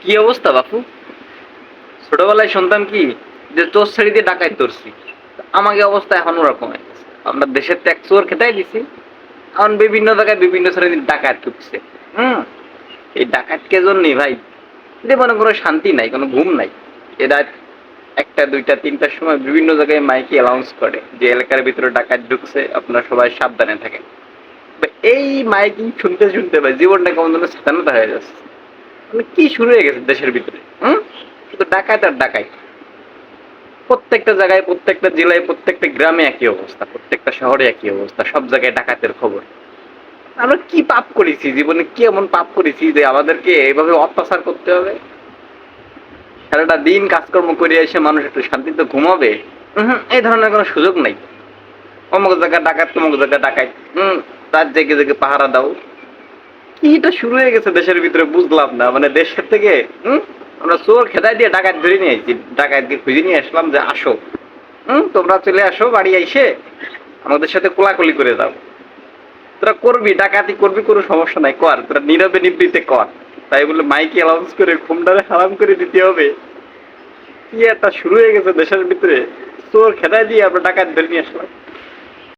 কি অবস্থা বাপু? ছোটবেলায় শুনতাম কি যে চোর ছেড়ে দিয়ে ডাকাত ধরছি। আমাকে অবস্থা এখন ওরকম হয়ে গেছে। আমরা দেশের ট্যাক্স চোর খেতাই দিছি, এখন বিভিন্ন জায়গায় বিভিন্ন শ্রেণীর ডাকাত ঢুকছে। হুম। এই ডাকাতকে জন্যই ভাই যে মনে কোনো শান্তি নাই, কোনো ঘুম নাই। এরা একটা দুইটা তিনটার সময় বিভিন্ন জায়গায় মাইকে অ্যানাউন্স করে যে এলাকার ভিতরে ডাকাত ঢুকছে, আপনারা সবাই সাবধানে থাকেন। এই মাইকিং শুনতে শুনতে ভাই জীবনটা কেমন যেন স্বাধীনতা হয়ে যাচ্ছে। মানে কি শুরু হয়ে গেছে দেশের ভিতরে? শুধু ডাকাত আর ডাকাত। প্রত্যেকটা জায়গায়, প্রত্যেকটা জেলায়, প্রত্যেকটা গ্রামে একই অবস্থা, প্রত্যেকটা শহরে একই অবস্থা, সব জায়গায় ডাকাতের খবর। আমরা কি পাপ করেছি জীবনে, কি এমন পাপ করেছি যে আমাদেরকে এইভাবে অত্যাচার করতে হবে? সারাটা দিন কাজকর্ম করে এসে মানুষ একটু শান্তিতে ঘুমাবে, এই ধরনের কোনো সুযোগ নাই। অমুক জায়গায় ডাকাত, তমুক জায়গায় ডাকাত। রাত জেগে জেগে পাহারা দাও। কি এটা শুরু হয়ে গেছে দেশের ভিতরে বুঝলাম না। মানে দেশের থেকে আমরা চোর খেদাই দিয়ে ডাকাত ধরে নিয়ে আসছি, ডাকাতকে খুঁজে নিয়ে আসলাম যে আসো, তোমরা চলে আসো, বাড়ি আইসে আমাদের সাথে কোলাকুলি করে দাও। তোরা করবি, ডাকাতি করবি, কোনো সমস্যা নাই, কর, তোরা নীরবে নিবৃতে কর। তাই বলে মাইকে অ্যালাউন্স করে ঘুমটারে হারাম করে দিতে হবে? কি একটা শুরু হয়ে গেছে দেশের ভিতরে। চোর খেদাই দিয়ে আমরা ডাকাত ধরে নিয়ে আসলাম।